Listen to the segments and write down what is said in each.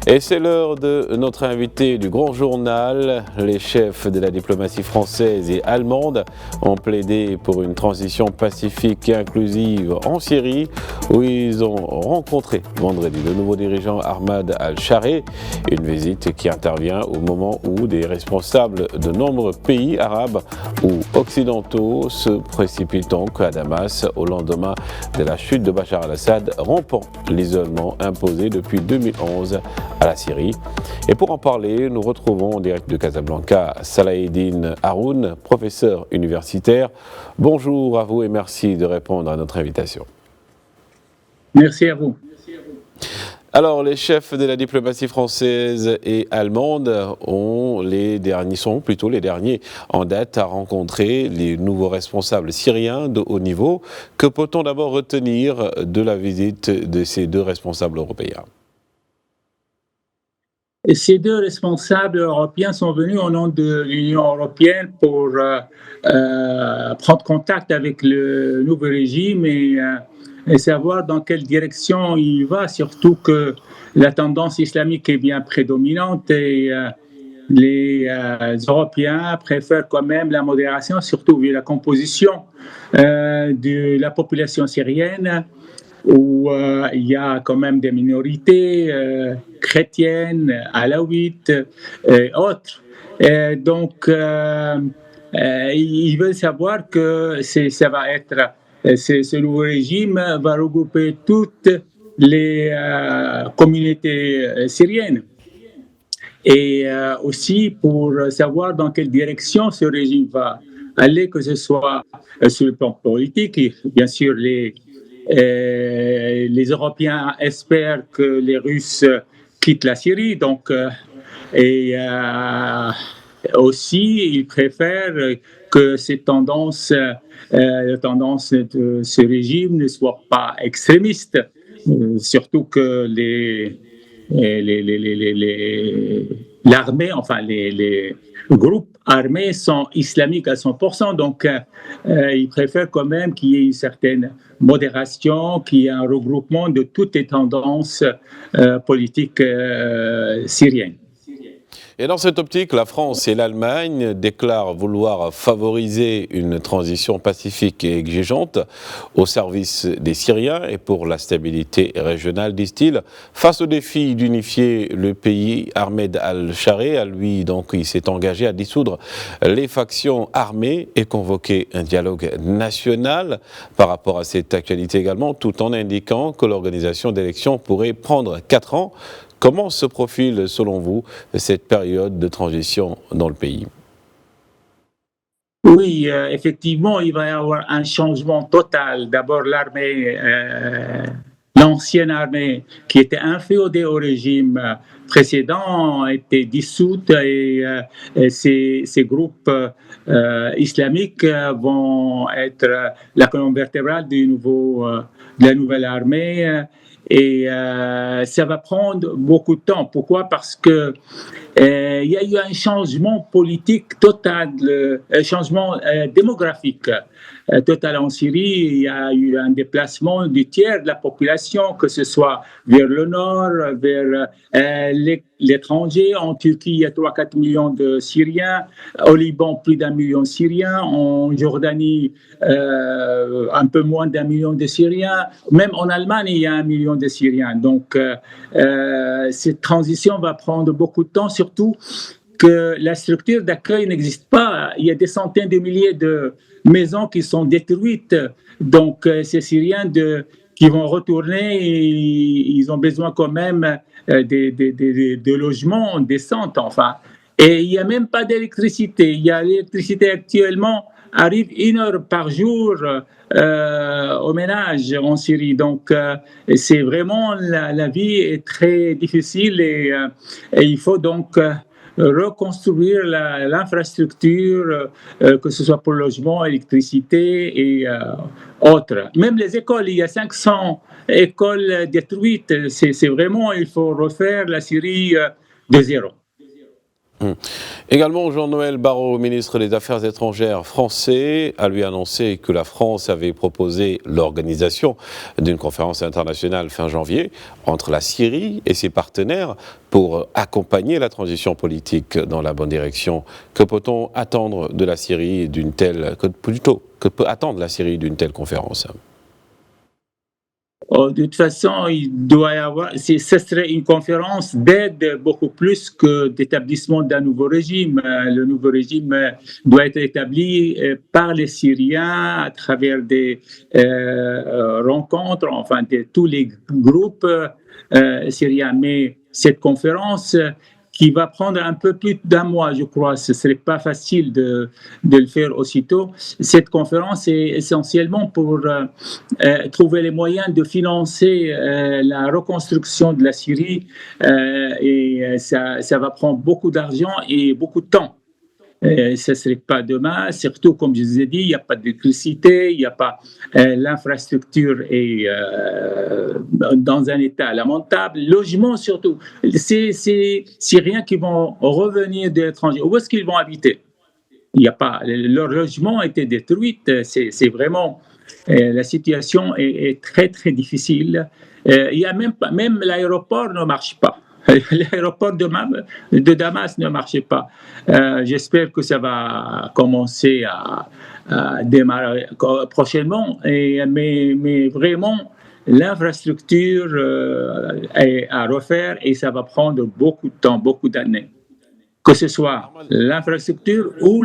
Et c'est l'heure de notre invité du Grand Journal. Les chefs de la diplomatie française et allemande ont plaidé pour une transition pacifique et inclusive en Syrie, où ils ont rencontré vendredi le nouveau dirigeant Ahmad al-Chareh, une visite qui intervient au moment où des responsables de nombreux pays arabes ou occidentaux se précipitent donc à Damas au lendemain de la chute de Bachar al-Assad, rompant l'isolement imposé depuis 2011 à la Syrie. Et pour en parler, nous retrouvons en direct de Casablanca Salaheddine Haroun, professeur universitaire. Bonjour à vous et merci de répondre à notre invitation. Merci à vous. Alors, les chefs de la diplomatie française et allemande sont plutôt les derniers en date à rencontrer les nouveaux responsables syriens de haut niveau. Que peut-on d'abord retenir de la visite de ces deux responsables européens ? Et ces deux responsables européens sont venus au nom de l'Union européenne pour prendre contact avec le nouveau régime et savoir dans quelle direction il va, surtout que la tendance islamique est bien prédominante et les Européens préfèrent quand même la modération, surtout vu la composition de la population syrienne, où il y a quand même des minorités chrétiennes, alaouites et autres. Et donc, ils veulent savoir que ça va être, ce nouveau régime va regrouper toutes les communautés syriennes. Et aussi pour savoir dans quelle direction ce régime va aller, que ce soit sur le plan politique. Et bien sûr, les Européens espèrent que les Russes quittent la Syrie. Donc, aussi, ils préfèrent que ces tendances, la tendance de ce régime ne soit pas extrémiste, surtout que l'armée, enfin les groupes armés sont islamiques à 100%, donc ils préfèrent quand même qu'il y ait une certaine modération, qu'il y ait un regroupement de toutes les tendances politiques syriennes. Et dans cette optique, la France et l'Allemagne déclarent vouloir favoriser une transition pacifique et exigeante au service des Syriens et pour la stabilité régionale, disent-ils. Face au défi d'unifier le pays, Ahmed al-Chareh, lui, donc, il s'est engagé à dissoudre les factions armées et convoquer un dialogue national par rapport à cette actualité également, tout en indiquant que l'organisation d'élections pourrait prendre 4 ans. Comment se profile, selon vous, cette période de transition dans le pays ? Oui, effectivement, il va y avoir un changement total. D'abord, l'armée, l'ancienne armée qui était inféodée au régime précédent a été dissoute et ces groupes islamiques vont être la colonne vertébrale de la nouvelle armée. Et ça va prendre beaucoup de temps. Pourquoi ? Parce que il y a eu un changement politique total, un changement démographique total en Syrie. Il y a eu un déplacement du tiers de la population, que ce soit vers le nord, vers l'étranger. En Turquie, il y a 3-4 millions de Syriens. Au Liban, plus d'1 million de Syriens. En Jordanie, un peu moins d'1 million de Syriens. Même en Allemagne, il y a 1 million de Syriens. Donc, cette transition va prendre beaucoup de temps, surtout que la structure d'accueil n'existe pas. Il y a des centaines de milliers de maisons qui sont détruites. Donc, ces Syriens qui vont retourner, ils ont besoin quand même de logements décents. Enfin. Et il n'y a même pas d'électricité. L'électricité actuellement arrive 1 heure par jour au ménage en Syrie. Donc, c'est vraiment, la vie est très difficile et il faut donc reconstruire l'infrastructure, que ce soit pour le logement, électricité et autres. Même les écoles, il y a 500 écoles détruites. C'est vraiment, il faut refaire la Syrie de zéro. Également, Jean-Noël Barrot, ministre des Affaires étrangères français, a lui annoncé que la France avait proposé l'organisation d'une conférence internationale fin janvier entre la Syrie et ses partenaires pour accompagner la transition politique dans la bonne direction. Que peut-on attendre de la Syrie que peut attendre la Syrie d'une telle conférence? De toute façon, il doit y avoir, ce serait une conférence d'aide beaucoup plus que d'établissement d'un nouveau régime. Le nouveau régime doit être établi par les Syriens à travers des rencontres, enfin de tous les groupes syriens. Mais cette conférence qui va prendre un peu plus d'un mois, je crois. Ce ne serait pas facile de le faire aussitôt. Cette conférence est essentiellement pour trouver les moyens de financer la reconstruction de la Syrie et ça va prendre beaucoup d'argent et beaucoup de temps. Ce ne serait pas demain, surtout comme je vous ai dit, il n'y a pas d'électricité, il n'y a pas l'infrastructure est dans un état lamentable, logement surtout. C'est Syriens qui vont revenir de l'étranger. Où est-ce qu'ils vont habiter? Il n'y a pas, leur logement a été détruit. C'est vraiment la situation est très très difficile. Il y a même l'aéroport ne marche pas. L'aéroport de Damas ne marchait pas. J'espère que ça va commencer à démarrer prochainement. Mais vraiment, l'infrastructure est à refaire et ça va prendre beaucoup de temps, beaucoup d'années. Que ce soit l'infrastructure ou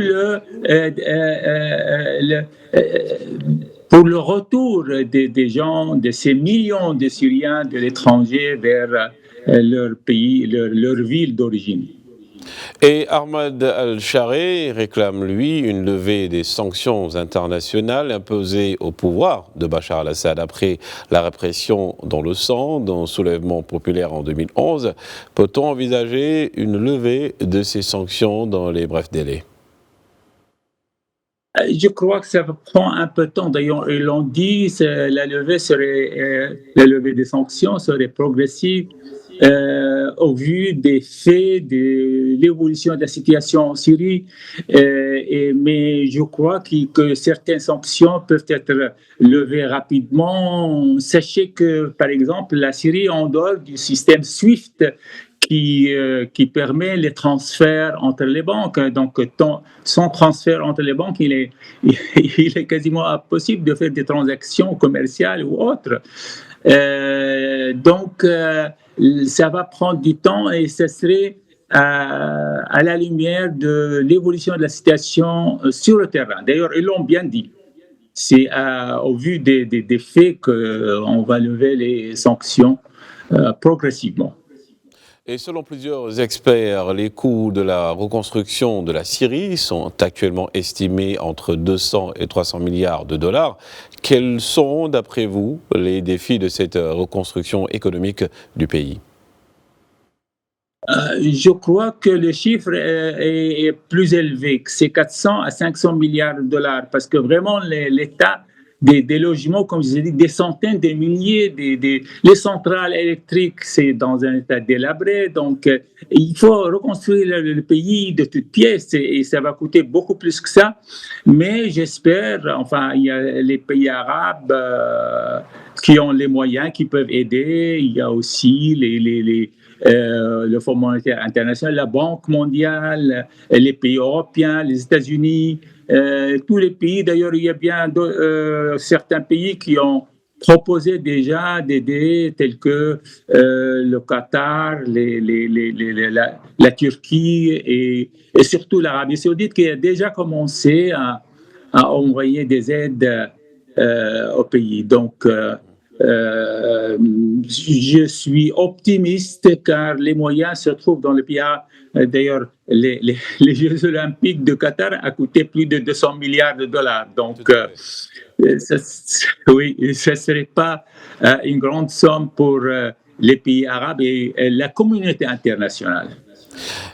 pour le retour des gens, de ces millions de Syriens de l'étranger vers leur pays, leur ville d'origine. Et Ahmad al-Sharai réclame, lui, une levée des sanctions internationales imposées au pouvoir de Bachar al-Assad après la répression dans le sang, dans le soulèvement populaire en 2011. Peut-on envisager une levée de ces sanctions dans les brefs délais? Je crois que ça prend un peu de temps. D'ailleurs, ils l'ont dit, la levée des sanctions serait progressive au vu des faits, de l'évolution de la situation en Syrie. Mais je crois que certaines sanctions peuvent être levées rapidement. Sachez que, par exemple, la Syrie, en dehors du système SWIFT, qui permet les transferts entre les banques. Donc, sans transfert entre les banques, il est quasiment impossible de faire des transactions commerciales ou autres. Donc, ça va prendre du temps et ce serait à la lumière de l'évolution de la situation sur le terrain. D'ailleurs, ils l'ont bien dit. C'est au vu des faits qu'on va lever les sanctions progressivement. Et selon plusieurs experts, les coûts de la reconstruction de la Syrie sont actuellement estimés entre 200 et 300 milliards de dollars. Quels sont, d'après vous, les défis de cette reconstruction économique du pays? Je crois que le chiffre est plus élevé, c'est 400 à 500 milliards de dollars, parce que vraiment l'État des logements, comme je vous ai dit, des centaines, des milliers, les centrales électriques, c'est dans un état délabré. Donc, il faut reconstruire le pays de toutes pièces et ça va coûter beaucoup plus que ça. Mais j'espère, enfin, il y a les pays arabes qui ont les moyens, qui peuvent aider. Il y a aussi le Fonds monétaire international, la Banque mondiale, les pays européens, les États-Unis, tous les pays. D'ailleurs, il y a bien certains pays qui ont proposé déjà d'aider, tels que le Qatar, la Turquie et surtout l'Arabie saoudite, qui a déjà commencé à envoyer des aides au pays. Donc, je suis optimiste car les moyens se trouvent dans le pays. D'ailleurs, les Jeux olympiques de Qatar a coûté plus de 200 milliards de dollars. Donc, oui, ce ne serait pas une grande somme pour les pays arabes et la communauté internationale.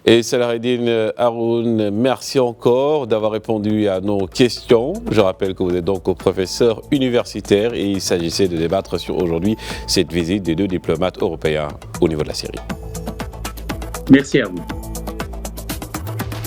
Et Salareddine Haroun, merci encore d'avoir répondu à nos questions. Je rappelle que vous êtes donc professeur universitaire et il s'agissait de débattre sur aujourd'hui cette visite des deux diplomates européens au niveau de la Syrie. Merci à vous.